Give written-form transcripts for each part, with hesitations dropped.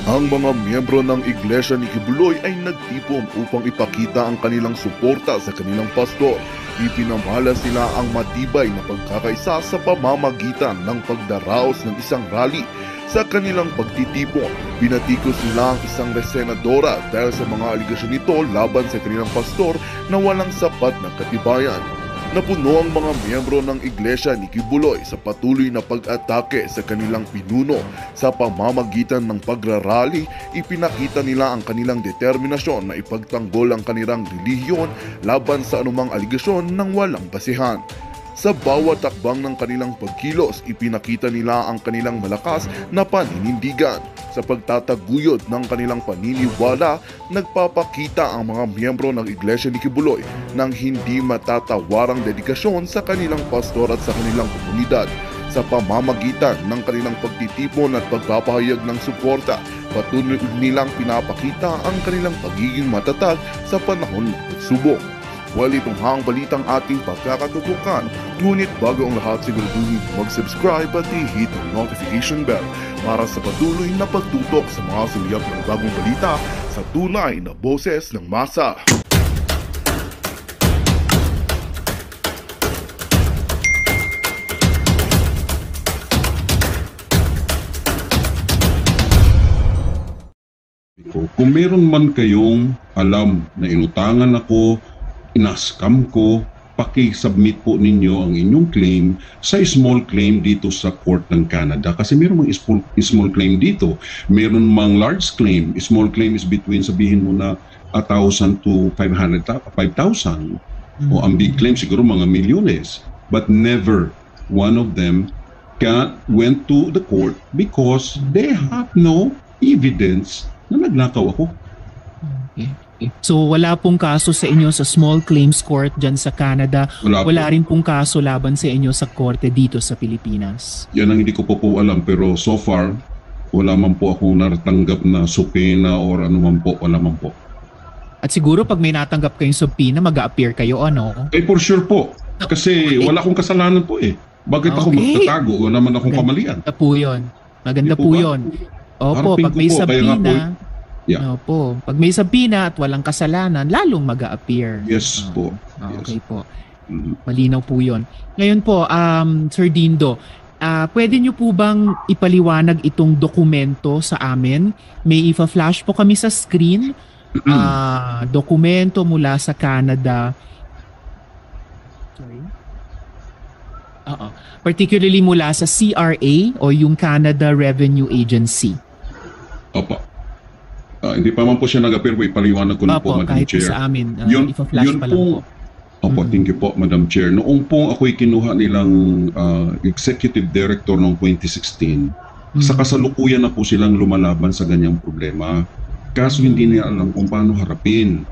Ang mga miyembro ng Iglesia ni Kibuloy ay nagtipon upang ipakita ang kanilang suporta sa kanilang pastor. Ipinamalas nila ang matibay na pagkakaisa sa pamamagitan ng pagdaraos ng isang rally. Sa kanilang pagtitipon, binatikos nila ang isang senadora dahil sa mga aligasyon nito laban sa kanilang pastor na walang sapat na katibayan. Napuno ang mga miyembro ng Iglesia ni Kibuloy sa patuloy na pag-atake sa kanilang pinuno. Sa pamamagitan ng pagrarally, ipinakita nila ang kanilang determinasyon na ipagtanggol ang kanilang relihiyon laban sa anumang aligasyon ng walang basihan. Sa bawat takbang ng kanilang pagkilos, ipinakita nila ang kanilang malakas na paninindigan. Sa pagtataguyod ng kanilang paniniwala, nagpapakita ang mga miyembro ng Iglesia ni Kibuloy ng hindi matatawarang dedikasyon sa kanilang pastor at sa kanilang komunidad. Sa pamamagitan ng kanilang pagtitipon at pagpapahayag ng suporta, patuloy nilang pinapakita ang kanilang pagiging matatag sa panahon ng pagsubok. Ito ang balitang ating pagkakatutukan, ngunit bago ang lahat siguraduhin mag-subscribe at i-hit ang notification bell para sa patuloy na pagtutok sa mga sumiyap ng bagong balita sa tunay na boses ng masa. Kung meron man kayong alam na inutangan ako, inaskam ko, paki-submit po ninyo ang inyong claim sa small claim dito sa Court ng Canada. Kasi meron mang small claim dito. Meron mang large claim. Small claim is between, sabihin mo na, 1,000 to 5,000. O ang big claim siguro mga milyones. But never one of them went to the court because they have no evidence na nagnakaw ako. Okay. So wala pong kaso sa inyo sa small claims court dyan sa Canada. Wala rin pong kaso laban sa inyo sa korte dito sa Pilipinas. Yan ang hindi ko po alam, pero so far wala man po akong naratanggap na subpoena or ano man po, wala man po. At siguro pag may natanggap kayong subpoena, mag-a-appear kayo, ano? For sure po. Kasi wala akong kasalanan po eh. Bakit ako magtatago? Wala naman akong kamalian. Maganda po yun. Maganda po yun. Opo, pag may subpoena, opo, pag may subpoena at walang kasalanan, lalong mag-a-appear. Yes po. Okay po. Malinaw po yun. Ngayon po, Sir Dindo, pwede nyo po bang ipaliwanag itong dokumento sa amin? May ipa-flash po kami sa screen. Dokumento mula sa Canada. Sorry? Particularly mula sa CRA o yung Canada Revenue Agency. Opo. Hindi pa man po siya nag-appear po, ipaliwanag ko na po, Madam kahit Chair. Sa amin, ipa-flash pa lang po. Opo, thank you po, Madam Chair. Noong pong ako'y kinuha nilang Executive Director noong 2016, sa kasalukuyan na po silang lumalaban sa ganyang problema. Kaso hindi nila alam kung paano harapin.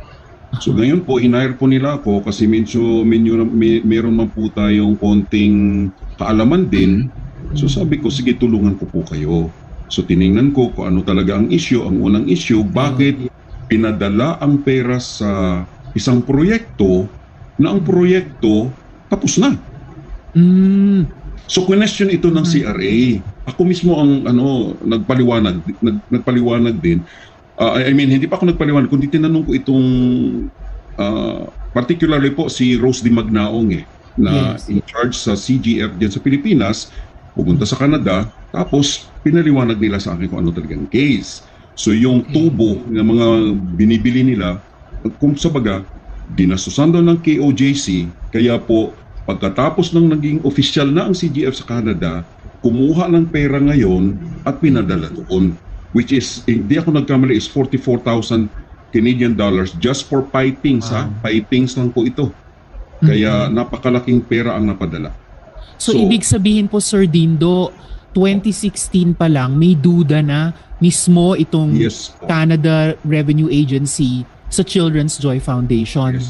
So ngayon po, hinire po nila ako kasi meron man po tayong konting kaalaman din. So sabi ko, sige, tulungan ko po kayo. So tiningnan ko kung ano talaga ang issue. Ang unang issue, bakit pinadala ang pera sa isang proyekto na ang proyekto tapos na. So question ito ng CRA. Ako mismo ang nagpaliwanag din. Hindi pa ako nagpaliwanag, kundi tinanong ko itong particularly po si Rose Di Magnaong na in charge sa CGF diyan sa Pilipinas, pumunta sa Canada, tapos pinaliwanag nila sa akin kung ano talagang case. So yung tubo ng mga binibili nila, kung sa baga, dinasusan daw ng KOJC, kaya po pagkatapos ng naging official na ang CGF sa Canada, kumuha ng pera ngayon at pinadala doon. Which is, hindi ako nagkamali, is 44,000 Canadian dollars just for pipings. Pipings lang po ito. Kaya napakalaking pera ang napadala. So ibig sabihin po, Sir Dindo, 2016 pa lang, may duda na mismo itong Canada Revenue Agency sa Children's Joy Foundation.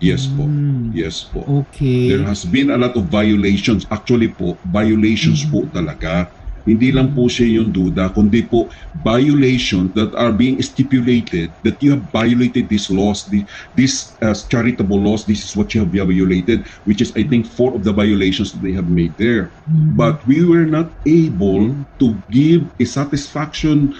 Yes po. Yes po. Okay. There has been a lot of violations. Actually po, violations po talaga. Hindi lang po siya yung duda, kundi po violation that are being stipulated that you have violated these laws, these charitable laws. This is what you have violated, which is I think 4 of the violations that they have made there. But we were not able to give a satisfactory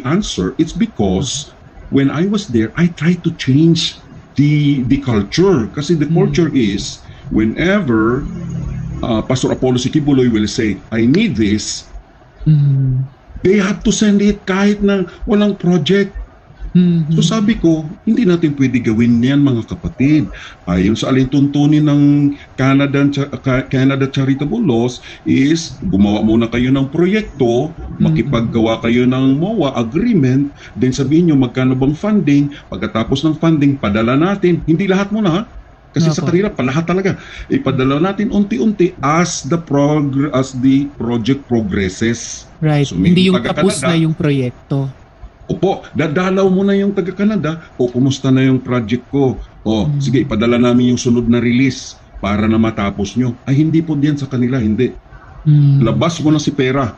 answer. It's because when I was there, I tried to change the culture. Kasi the culture is whenever Pastor Apollo Sikibuloy will say, I need this, they have to send it kahit na walang project. So sabi ko, hindi natin pwede gawin yan mga kapatid. Ayon sa alintuntunin ng Canada Charitable Laws is gumawa muna kayo ng proyekto, makipaggawa kayo ng MOA agreement, then sabihin nyo magkano bang funding, pagkatapos ng funding, padala natin. Hindi lahat muna ha. Kasi sa kanila, palahat talaga. Ipadala natin unti-unti as the project progresses. Right. So, hindi yung tapos na yung proyekto. Opo, dadalaw mo na yung taga-Canada, o kumusta na yung project ko? O, sige, ipadala namin yung sunod na release para na matapos nyo. Ay, hindi po diyan sa kanila, hindi. Labas mo na si pera.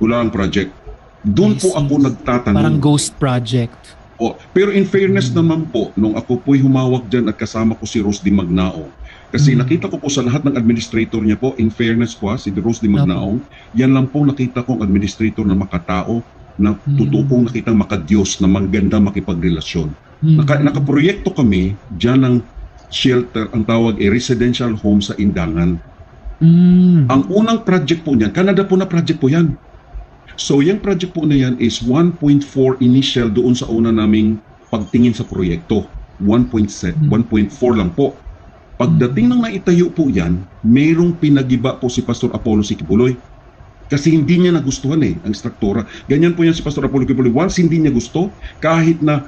Wala ang project. Doon po ako nagtatanong. Parang ghost project. O, pero in fairness naman po, nung ako po'y humawak dyan at kasama ko si Rose Di Magnaong, kasi nakita ko po sa lahat ng administrator niya po, in fairness po si Rose Di Magnaong, yan lang po nakita kong administrator na makatao, na tutupong nakitang makadiyos, na maganda makipagrelasyon. Nakaproyekto kami dyan ng shelter, ang tawag residential home sa Indangan. Ang unang project po niyan, Canada po na project po yan. So yung project po na yan is 1.4 initial doon sa una naming pagtingin sa proyekto. 1.4 lang po. Pagdating ng naitayo po yan, mayroong pinagiba po si Pastor Apollo Sikibuloy. Kasi hindi niya nagustuhan ang struktura. Ganyan po yan si Pastor Apollo Sikibuloy. Once hindi niya gusto, kahit na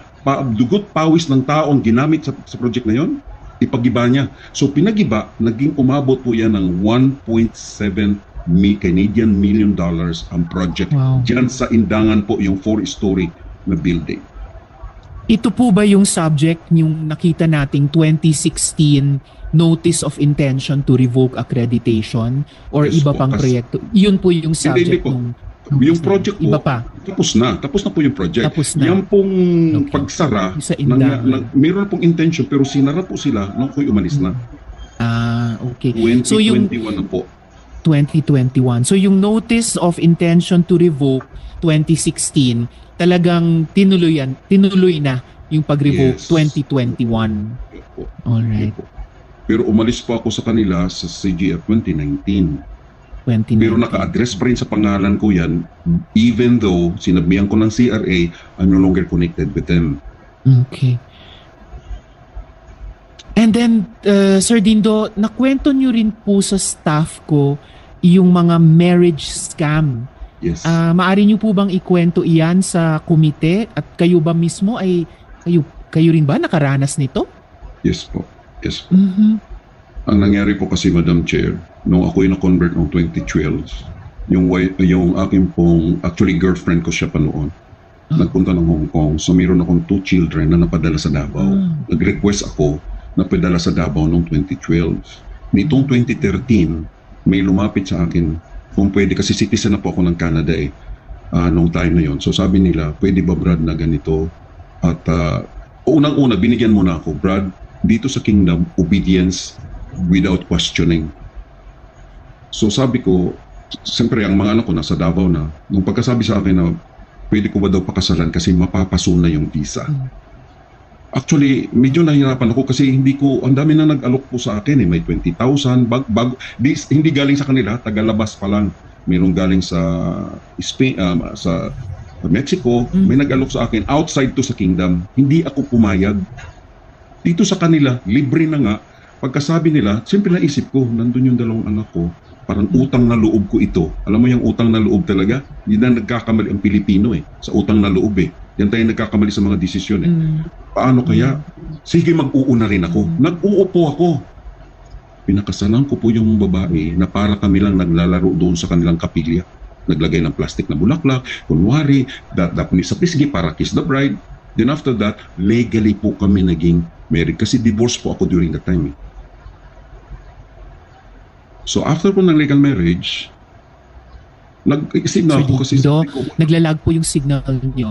dugot pawis ng tao ang ginamit sa project na yon, ipagiba niya. So pinagiba, naging umabot po yan ng 1.7 Canadian million dollars ang project. Wow. Diyan sa Indangan po yung 4-story na building. Ito po ba yung subject yung nakita nating 2016 Notice of Intention to Revoke Accreditation or Yes iba po, pang proyekto? Yun po yung subject Hindi po. nung Yung project po, iba pa. tapos na po yung project. Tapos na. Yan pong pagsara, Sa Indangan. mayroon pong intention pero sinara po sila nung ako'y umalis na. Okay. 2021 So yung na po. 2021. So yung Notice of Intention to Revoke 2016, talagang tinuloy na yung pag-revoke. Yes. 2021. Alright. Pero umalis po ako sa kanila sa CGF 2019. Pero naka-address pa rin sa pangalan ko yan, even though sinabihan ko ng CRA, I'm no longer connected with them. Okay. And then, Sir Dindo, nakwento nyo rin po sa staff ko yung mga marriage scam. Yes. Maari nyo po bang ikwento iyan sa komite? At kayo ba mismo ay, kayo rin ba nakaranas nito? Yes po. Yes po. Ang nangyari po kasi, Madam Chair, nung ako'y na-convert noong 2012, yung aking pong, actually girlfriend ko siya pa noon, nagpunta ng Hong Kong. So mayroon akong 2 children na napadala sa Davao. Nag-request ako na padala sa Davao noong 2012. Nitong 2013, may lumapit sa akin kung pwede, kasi citizen na po ako ng Canada noong time na yon. So sabi nila, pwede ba Brad na ganito? At unang-una, binigyan mo na ako, Brad, dito sa Kingdom, obedience without questioning. So sabi ko, siyempre ang mga anak ko nasa Davao na, nung pagkasabi sa akin na pwede ko ba daw pakasalan kasi mapapaso na yung visa. Actually, medyo nahirapan ako kasi ang dami na nag-alok po sa akin may 20,000 hindi galing sa kanila, tagalabas pa lang. Mayroong galing sa Spain, sa Mexico, may nag-alok sa akin outside to sa Kingdom. Hindi ako pumayag. Dito sa kanila, libre na nga. Pagkasabi nila, siyempre naisip ko, nandun yung dalawang anak ko, parang utang na loob ko ito. Alam mo yung utang na loob talaga? Hindi na nagkakamali ang Pilipino sa utang na loob Yan tayo nagkakamali sa mga desisyon Paano kaya? Sige, mag-uuna rin ako. Nag-uupo ako. Pinakasalan ko po yung babae na para kami lang naglalaro doon sa kanilang kapilya. Naglagay ng plastic na bulaklak, kunwari, ni sa pisgi para kiss the bride. Then after that, legally po kami naging married. Kasi divorce po ako during that time. So after po ng legal marriage, Nag-isip na Sir ako kasi Dindo, sabi ko, naglalag po yung signal niyo.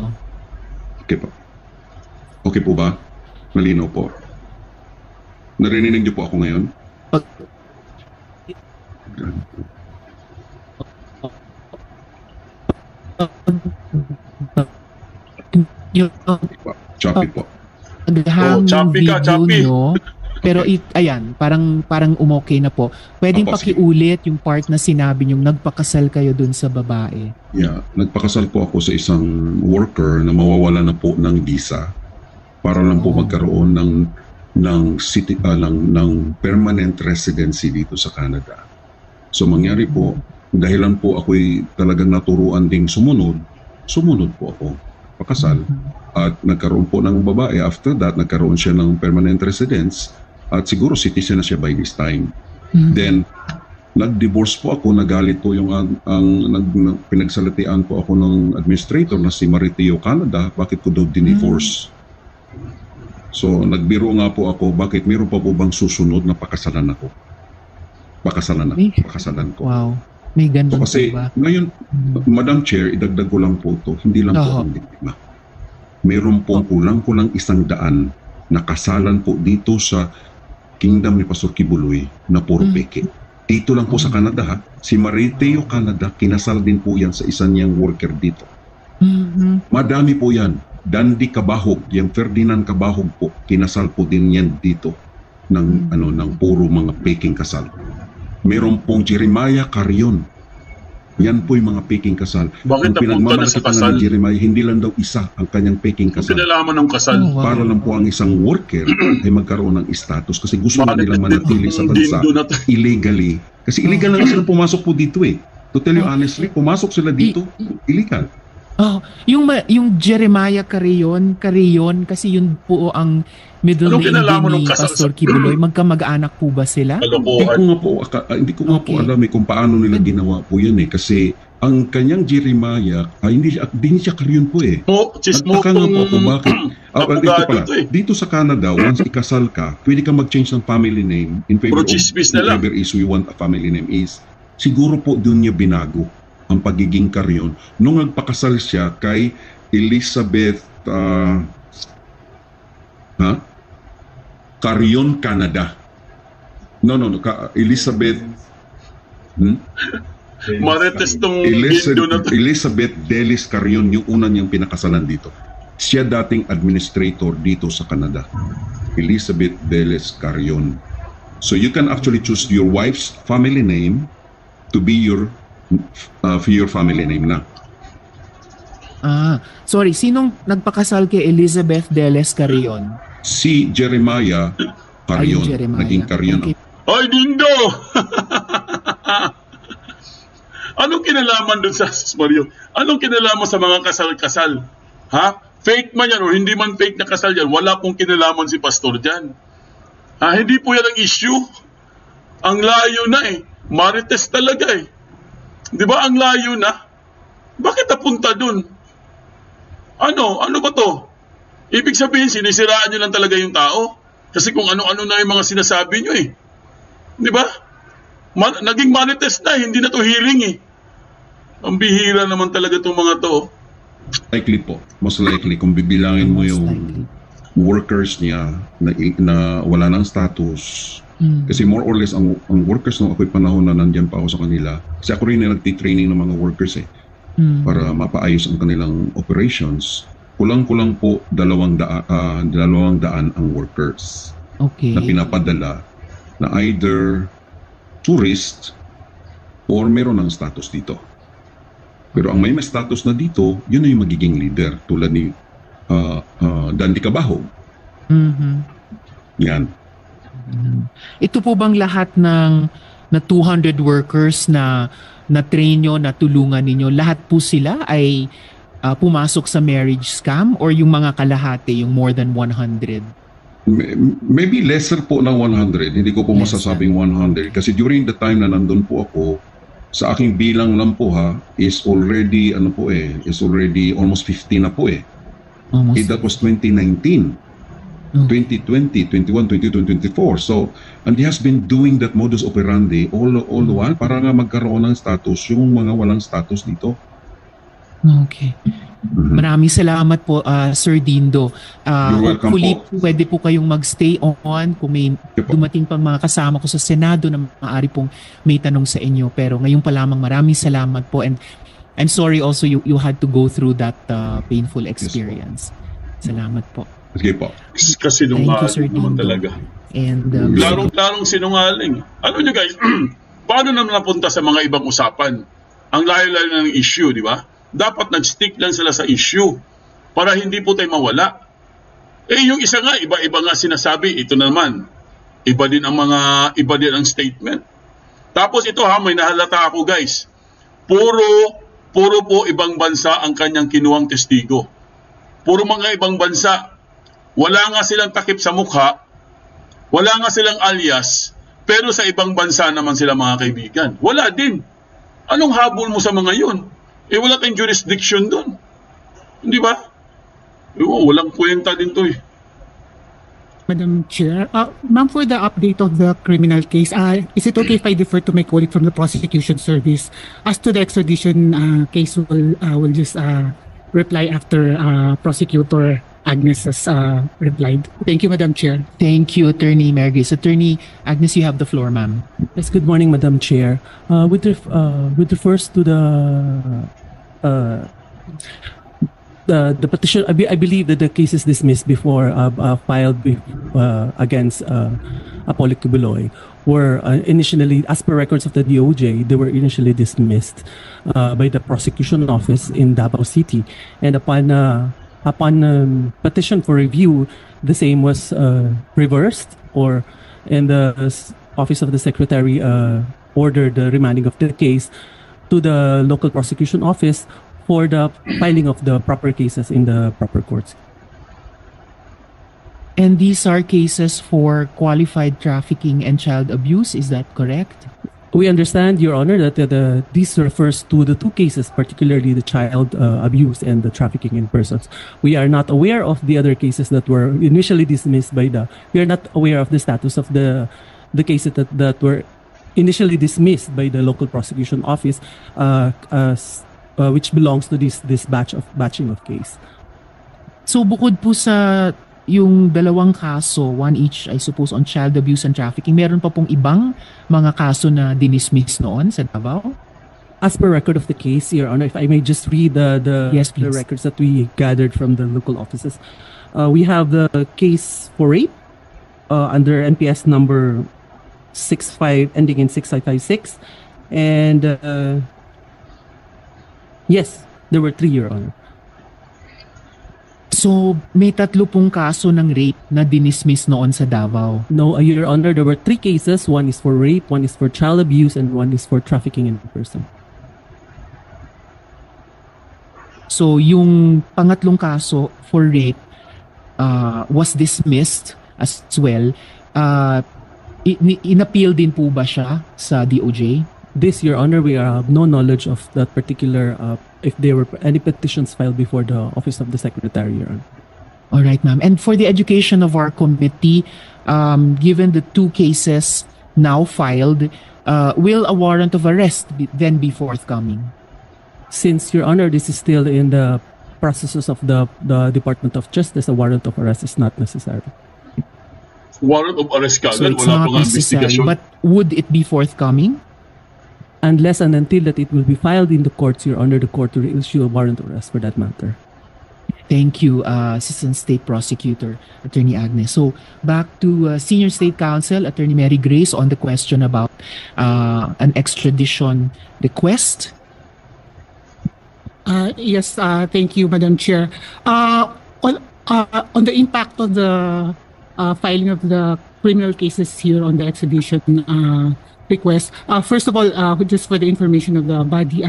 okay po. Okay po ba? Malinaw po. Narinig niyo po ako ngayon? Pag, yung Choppy po. naghang choppy ka, video choppy. nyo, pero ayan, parang umokay na po. Pwedeng Opo, sige. pakiulit yung part na sinabi nyo, nagpakasal kayo dun sa babae. Yeah, nagpakasal po ako sa isang worker na mawawala na po ng visa para lang po Oh. magkaroon ng city ng permanent residency dito sa Canada. So mangyari po, dahilan po ako'y talagang naturuan ding sumunod po ako, pakasal. At nagkaroon po ng babae. After that, nagkaroon siya ng permanent residence at siguro citizen na siya by this time. Mhm. Then, nag-divorce po ako, nagalit po yung pinagsalatian po ako ng administrator na si Mariteo Canada, bakit ko daw dinivorce. So, nagbiro nga po ako, bakit meron pa po bang susunod na pakasalan ako? Pakasalan ko. Wow. May So, ganun kasi po ba? ngayon, Madam Chair, idagdag ko lang po ito, hindi lang po Oo. ang biktima. Meron pong kulang-kulang 100 na kasalan po dito sa Kingdom ni Pastor Kibuloy na puro peke. Dito lang po sa Canada ha. Si Mariteo Canada, kinasal din po yan sa isang niyang worker dito. Mhm. Madami po yan. Dandy Kabahog, yung Ferdinand Kabahog po, kinasal po din yan dito ng ng puro mga peking kasal. Meron pong Jeremiah Carion. Yan po yung mga peking kasal. Bakit napunta na sa pinagmamalaki pa nga kasal? ni Jeremiah, hindi lang daw isa ang kanyang peking Ang kasal. kinalaman ng kasal. Oh, wow. Para lang po ang isang worker ay magkaroon ng status kasi gusto na Bakit nilang manatili sa bansa Dindo na to? illegally. Kasi illegal na nga sila pumasok po dito eh. To tell you honestly, pumasok sila dito, illegal. Oh, yung Jeremiah Carion kasi yun po ang middle Anong name kinalaman din ni ng kasal Pastor sa- Kibuloy. Magkamag-anak po ba sila? Hindi ko nga po Okay. alam kung paano nila ginawa po yan eh. Kasi ang kanyang Jeremiah, hindi siya Carion po eh. Nagtaka nga po ako bakit. Dito pala, to eh. dito sa Canada, once ikasal ka, pwede ka mag-change ng family name in favor Puro of chismis na lang. whatever issue you want a family name is. Siguro po doon niya binago ang pagiging Carion. Nung nagpakasal siya kay Elizabeth Carion Canada. Elizabeth Marites tong Dindo na to. Elizabeth Delis Carion yung una niyang pinakasalan dito. Siya dating administrator dito sa Canada. Elizabeth Delis Carion. So you can actually choose your wife's family name to be your family name na. Sorry, sinong nagpakasal kay Elizabeth Deles Carion? Si Jeremiah Carion. Ay, Jeremiah. Naging Carion. Okay. Ay, Dindo! Anong kinalaman dun sa Mario? Anong kinalaman sa mga kasal-kasal? Ha? Fake man yan o hindi man fake na kasal yan, wala pong kinalaman si pastor dyan. Hindi po yan ang issue. Ang layo na eh. Marites talaga eh. Di ba ang layo na? Bakit napunta dun? Ano ba to? Ibig sabihin, sinisiraan nyo lang talaga yung tao. Kasi kung ano-ano na yung mga sinasabi nyo eh. Di ba? Naging marites na, hindi na to healing eh. Ang bihira naman talaga itong mga to. Likely po. Most likely kung bibilangin mo Most yung likely. workers niya na wala ng status. Kasi more or less ang workers nung ako'y panahon na nandyan pa ako sa kanila. Kasi ako rin na nagtitraining ng mga workers para mapaayos ang kanilang operations. Kulang-kulang po 200 ang workers Okay. na pinapadala na either tourist or meron ng status dito. Pero ang may status na dito, yun na yung magiging leader tulad ni Dandy Kabahog. Yan. Ito po bang lahat ng na 200 workers na train nyo, na tulungan ninyo, lahat po sila ay pumasok sa marriage scam or yung mga kalahati, yung more than 100? Maybe lesser po ng 100. Hindi ko po Lesser. masasabing 100. Kasi during the time na nandun po ako, sa aking bilang lang po is already almost 50 na po eh. Almost. That was 2019. 2020, 21, 22, 24. So, and he has been doing that modus operandi all the while para nga magkaroon ng status yung mga walang status dito. Okay. Maraming salamat po, Sir Dindo. You're welcome Hopefully, po. pwede po kayong magstay on kung may dumating pang mga kasama ko sa Senado na maaari pong may tanong sa inyo. Pero ngayon pa lamang, maraming salamat po. And I'm sorry also you had to go through that painful experience. Salamat po. Sige po. Kasi Thank you, Sir naman Dindo. talaga. And Larong sinungaling. Alam nyo guys, paano naman napunta sa mga ibang usapan? Ang layo-layo na ng issue, di ba? Dapat nag-stick lang sila sa issue para hindi po tayo mawala. Yung isa nga, iba-iba nga sinasabi, ito naman. Iba din ang statement. Tapos ito may nahalata ako guys. Puro po ibang bansa ang kanyang kinuhang testigo. Puro mga ibang bansa. Wala nga silang takip sa mukha, wala nga silang alias, pero sa ibang bansa naman sila mga kaibigan. Wala din. Anong habol mo sa mga yun? Wala tayong jurisdiction doon. Hindi ba? Walang kwenta din to . Madam Chair, ma'am, for the update of the criminal case, is it okay if I defer to my colleague from the prosecution service? As to the extradition case, we'll just reply after Prosecutor Agnes has replied. Thank you, Madam Chair. thank you, Attorney Mergis. Attorney Agnes, you have the floor, ma'am. Yes, good morning, Madam Chair. With refers to the petition, I believe that the case is dismissed before filed against Apollo Kibuloy, were initially, as per records of the DOJ, they were initially dismissed by the prosecution office in Davao City, and upon petition for review, the same was reversed, and the office of the secretary ordered the remanding of the case to the local prosecution office for the filing of the proper cases in the proper courts. And these are cases for qualified trafficking and child abuse, is that correct? We understand, Your Honor, that this refers to the two cases, particularly the child abuse and the trafficking in persons. We are not aware of the other cases that were initially dismissed by we are not aware of the status of the cases that were initially dismissed by the local prosecution office, which belongs to this batching of case. So bukod po sa yung dalawang kaso, one each I suppose on child abuse and trafficking, meron pa pong ibang mga kaso na dinismiss noon sa Davao? As per record of the case, Your Honor, if I may just read Yes, the please. records that we gathered from the local offices. We have the case for rape under NPS number 65 ending in 6556, and yes, there were 3, Your Honor. So may tatlo pong kaso ng rape na dinismiss noon sa Davao. No, Your Honor, there were 3 cases. One is for rape, one is for child abuse, and one is for trafficking in person. So yung pangatlong kaso for rape was dismissed as well. In-appeal din po ba siya sa DOJ? This, Your Honor, we have no knowledge of that particular, if there were any petitions filed before the Office of the Secretary, Your Honor. All right, ma'am. And for the education of our committee, given the 2 cases now filed, will a warrant of arrest then be forthcoming? Since, Your Honor, this is still in the processes of the Department of Justice, a warrant of arrest is not necessary. Warrant of arrest So kagad, it's wala not pang necessary. investigation. But would it be forthcoming? Unless and until that it will be filed in the courts, Your Honor, the court will issue a warrant of arrest for that matter. Thank you, Assistant State Prosecutor, Attorney Agnes. So back to Senior State Counsel, Attorney Mary Grace, on the question about an extradition request. Yes, thank you, Madam Chair. On the impact of the filing of the criminal cases here on the extradition request, first of all, just for the information of the body,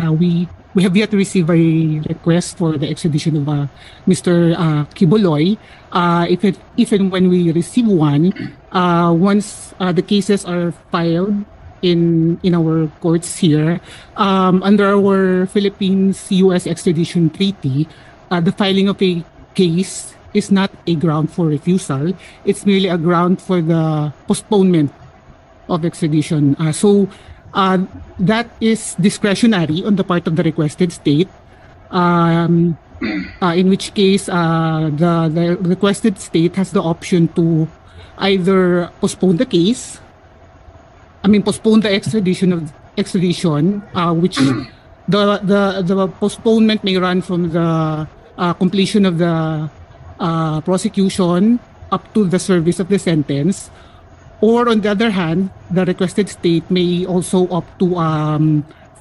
we have yet to receive a request for the extradition of Mr. Kibuloy. If and when we receive one, once the cases are filed in our courts here, under our Philippines-U.S. extradition treaty, the filing of a case is not a ground for refusal. It's merely a ground for the postponement of extradition. That is discretionary on the part of the requested state. In which case the requested state has the option to either postpone the case, postpone the extradition, which the postponement may run from the completion of the prosecution up to the service of the sentence, or on the other hand, the requested state may also opt to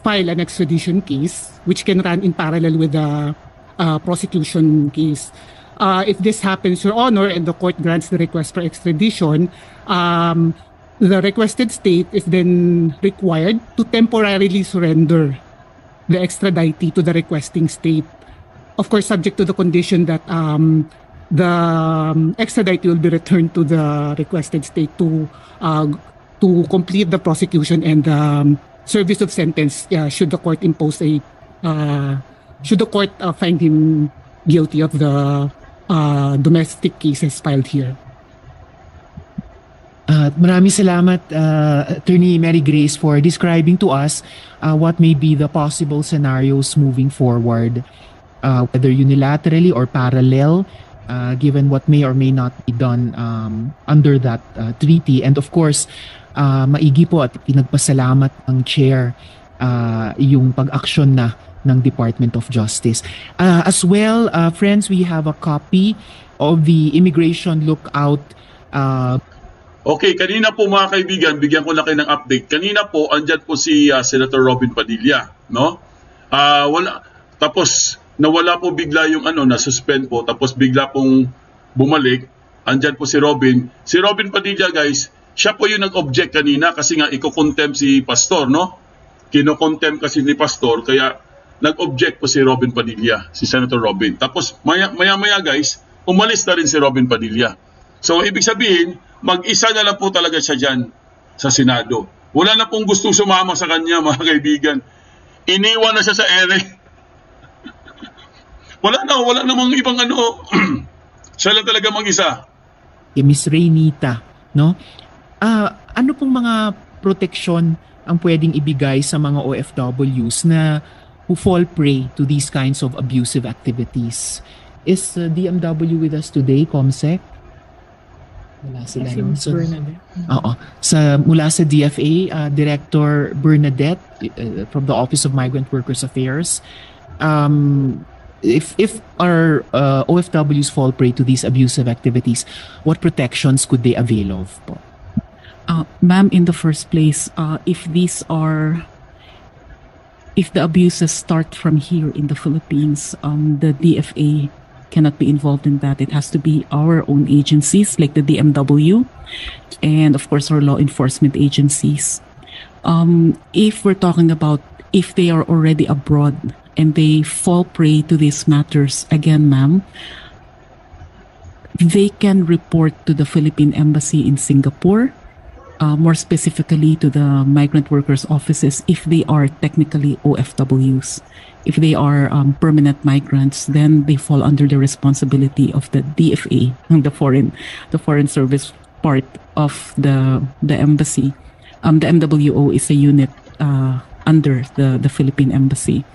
file an extradition case, which can run in parallel with the prosecution case. If this happens, Your Honor, and the court grants the request for extradition, the requested state is then required to temporarily surrender the extraditee to the requesting state. Of course, subject to the condition that the extraditee will be returned to the requested state to complete the prosecution and service of sentence. Should the court impose should the court find him guilty of the domestic cases filed here. Maraming salamat, Attorney Mary Grace, for describing to us what may be the possible scenarios moving forward, whether unilaterally or parallel, given what may or may not be done under that treaty. And of course, maigi po at pinagpasalamat ng chair yung pag-aksyon na ng Department of Justice. As well, friends, we have a copy of the Immigration Lookout. Okay, kanina po mga kaibigan, bigyan ko lang kayo ng update. Kanina po, andyan po si Senator Robin Padilla, no? Tapos nawala po bigla yung na-suspend po, tapos bigla pong bumalik. Andyan po si Robin. Si Robin Padilla, guys, siya po yung nag-object kanina kasi nga iko-contempt si Pastor, no? Kino-contempt kasi ni Pastor, kaya nag-object po si Robin Padilla, si Senator Robin. Tapos maya-maya, guys, umalis na rin si Robin Padilla. So, ibig sabihin, mag-isa na lang po talaga siya dyan sa Senado. Wala na pong gustong sumama sa kanya, mga kaibigan. Iniwan na siya sa ere. wala namang ibang siya lang talaga mag-isa. Miss Reynita, no? Ano pong mga proteksyon ang pwedeng ibigay sa mga OFWs na who fall prey to these kinds of abusive activities? Is DMW with us today, Comsec? Wala sila. Mula sa DFA, Director Bernadette from the Office of Migrant Workers Affairs. If our OFWs fall prey to these abusive activities, what protections could they avail of po? Ma'am, in the first place, if the abuses start from here in the Philippines, the DFA cannot be involved in that. It has to be our own agencies like the DMW and of course our law enforcement agencies. If we're talking about if they are already abroad and they fall prey to these matters, again, ma'am, they can report to the Philippine Embassy in Singapore, more specifically to the migrant workers offices if they are technically OFWs. If they are permanent migrants, then they fall under the responsibility of the DFA, the foreign service part of the embassy. The MWO is a unit under the Philippine Embassy.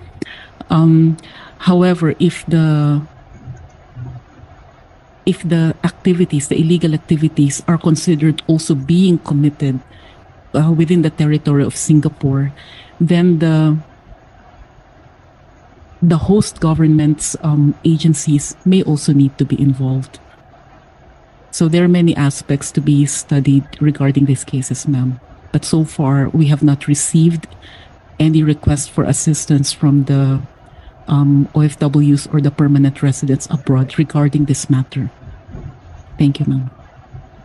However, if the activities, the illegal activities, are considered also being committed within the territory of Singapore, then the host government's agencies may also need to be involved. So there are many aspects to be studied regarding these cases, ma'am. But so far, we have not received any request for assistance from the OFWs or the permanent residents abroad regarding this matter. Thank you, ma'am.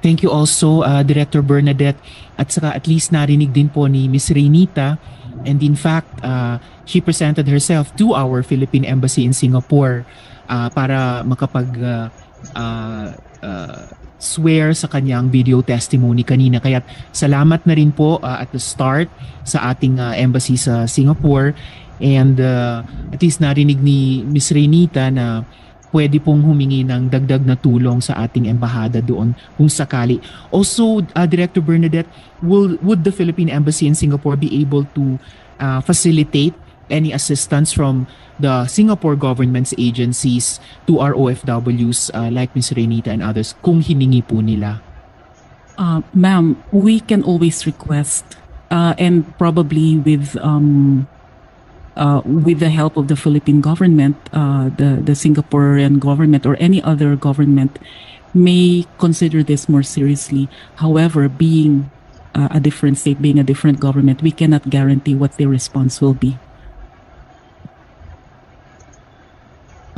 Thank you also, Director Bernadette. At saka at least narinig din po ni Ms. Reynita. And in fact, she presented herself to our Philippine Embassy in Singapore para swear sa kanyang video testimony kanina. Kaya salamat na rin po at the start sa ating embassy sa Singapore. And at least narinig ni Ms. Reynita na pwede pong humingi ng dagdag na tulong sa ating embahada doon kung sakali. Also, Director Bernadette, would the Philippine Embassy in Singapore be able to facilitate any assistance from the Singapore government's agencies to our OFWs like Ms. Renita and others kung hiningi po nila? Ma'am, we can always request and probably with the help of the Philippine government, the Singaporean government or any other government may consider this more seriously. However, being a different state, being a different government, we cannot guarantee what their response will be.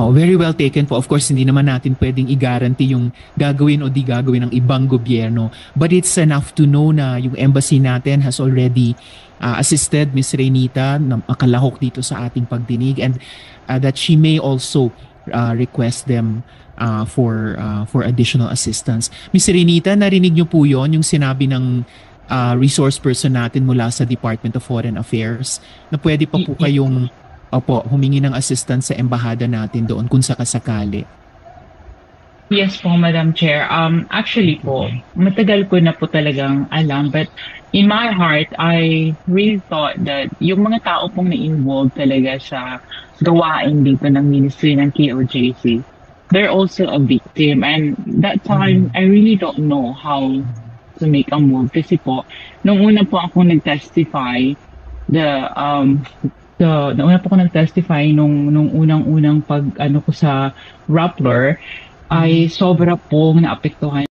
Oh, very well taken po. Of course, hindi naman natin pwedeng i-guarantee yung gagawin o di gagawin ng ibang gobyerno. But it's enough to know na yung embassy natin has already assisted Ms. Renita na makalahok dito sa ating pagdinig, and that she may also request them for additional assistance. Ms. Renita, narinig niyo po yon yung sinabi ng resource person natin mula sa Department of Foreign Affairs na pwede pa po kayong humingi ng assistance sa embahada natin doon kung sakasakali. Yes po, Madam Chair. Actually po, matagal ko na po talagang alam, but in my heart, I really thought that yung mga tao pong na-involved talaga sa gawain dito ng Ministry ng KOJC, they're also a victim. And that time, I really don't know how to make a move. Kasi po, nung una po ako nag-testify, nauna po ako nag-testify nung unang-unang pag ko sa Rappler, ay sobra pong naapektuhan